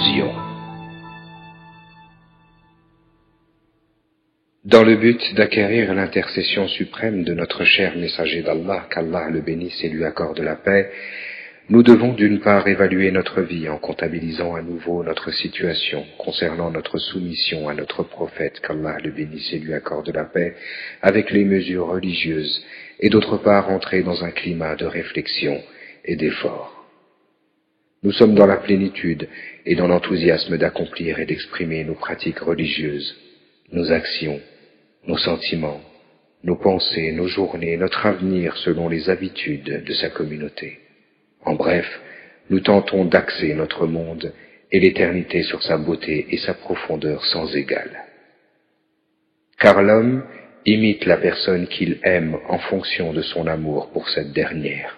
illusion. Dans le but d'acquérir l'intercession suprême de notre cher messager d'Allah, qu'Allah le bénisse et lui accorde la paix, nous devons d'une part évaluer notre vie en comptabilisant à nouveau notre situation concernant notre soumission à notre prophète, qu'Allah le bénisse et lui accorde la paix, avec les mesures religieuses, et d'autre part entrer dans un climat de réflexion et d'effort. Nous sommes dans la plénitude et dans l'enthousiasme d'accomplir et d'exprimer nos pratiques religieuses, nos actions, nos sentiments, nos pensées, nos journées, notre avenir selon les habitudes de sa communauté. En bref, nous tentons d'axer notre monde et l'éternité sur sa beauté et sa profondeur sans égale. Car l'homme imite la personne qu'il aime en fonction de son amour pour cette dernière.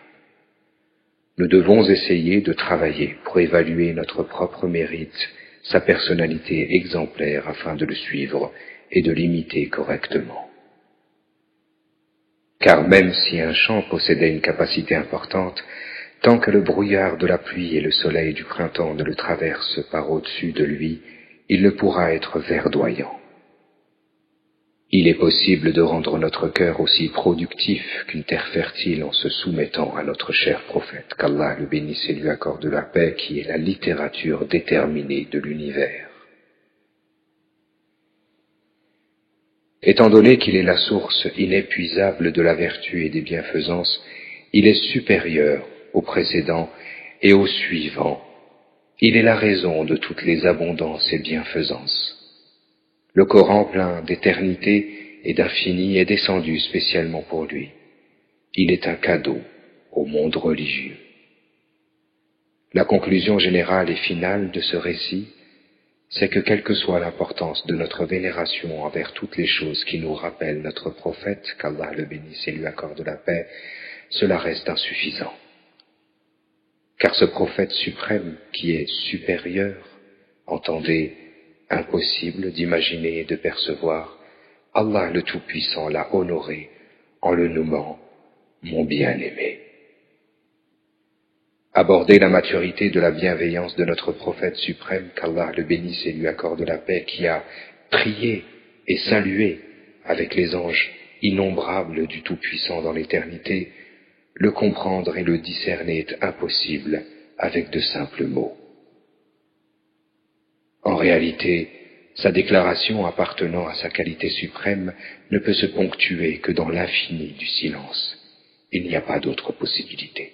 Nous devons essayer de travailler pour évaluer notre propre mérite, sa personnalité exemplaire afin de le suivre et de l'imiter correctement. Car même si un champ possédait une capacité importante, tant que le brouillard de la pluie et le soleil du printemps ne le traversent par au-dessus de lui, il ne pourra être verdoyant. Il est possible de rendre notre cœur aussi productif qu'une terre fertile en se soumettant à notre cher prophète, qu'Allah le bénisse et lui accorde la paix, qui est la littérature déterminée de l'univers. Étant donné qu'il est la source inépuisable de la vertu et des bienfaisances, il est supérieur au précédent et au suivant. Il est la raison de toutes les abondances et bienfaisances. Le Coran plein d'éternité et d'infini est descendu spécialement pour lui. Il est un cadeau au monde religieux. La conclusion générale et finale de ce récit, c'est que quelle que soit l'importance de notre vénération envers toutes les choses qui nous rappellent notre prophète, qu'Allah le bénisse et lui accorde la paix, cela reste insuffisant. Car ce prophète suprême qui est supérieur, entendez, impossible d'imaginer et de percevoir, Allah le Tout-Puissant l'a honoré en le nommant mon bien-aimé. Aborder la maturité de la bienveillance de notre prophète suprême, qu'Allah le bénisse et lui accorde la paix, qui a prié et salué avec les anges innombrables du Tout-Puissant dans l'éternité, le comprendre et le discerner est impossible avec de simples mots. En réalité, sa déclaration appartenant à sa qualité suprême ne peut se ponctuer que dans l'infini du silence. Il n'y a pas d'autre possibilité.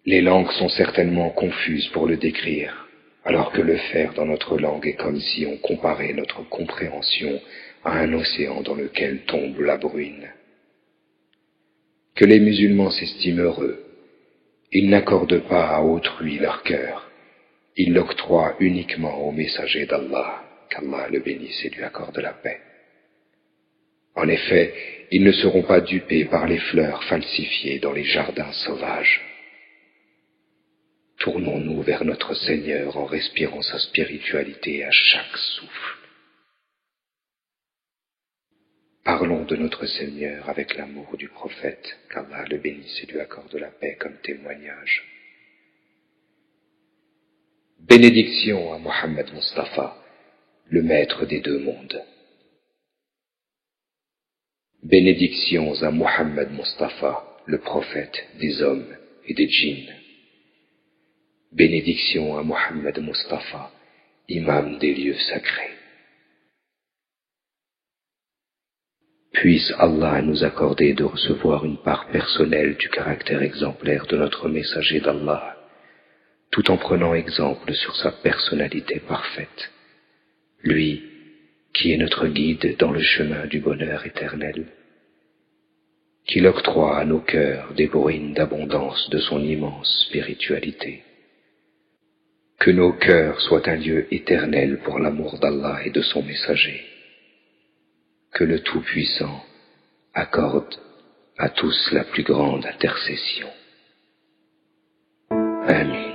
Les langues sont certainement confuses pour le décrire, alors que le faire dans notre langue est comme si on comparait notre compréhension à un océan dans lequel tombe la bruine. Que les musulmans s'estiment heureux. Ils n'accordent pas à autrui leur cœur. Ils l'octroient uniquement au messager d'Allah, qu'Allah le bénisse et lui accorde la paix. En effet, ils ne seront pas dupés par les fleurs falsifiées dans les jardins sauvages. Tournons-nous vers notre Seigneur en respirant sa spiritualité à chaque souffle. Parlons de notre Seigneur avec l'amour du prophète, qu'Allah le bénisse et lui accorde la paix comme témoignage. Bénédiction à Mohammed Mustafa, le maître des deux mondes. Bénédictions à Mohammed Mustafa, le prophète des hommes et des djinns. Bénédiction à Mohammed Mustafa, imam des lieux sacrés. Puisse Allah nous accorder de recevoir une part personnelle du caractère exemplaire de notre messager d'Allah, tout en prenant exemple sur sa personnalité parfaite, lui qui est notre guide dans le chemin du bonheur éternel, qu'il octroie à nos cœurs des bruines d'abondance de son immense spiritualité, que nos cœurs soient un lieu éternel pour l'amour d'Allah et de son messager, que le Tout-Puissant accorde à tous la plus grande intercession. Amen.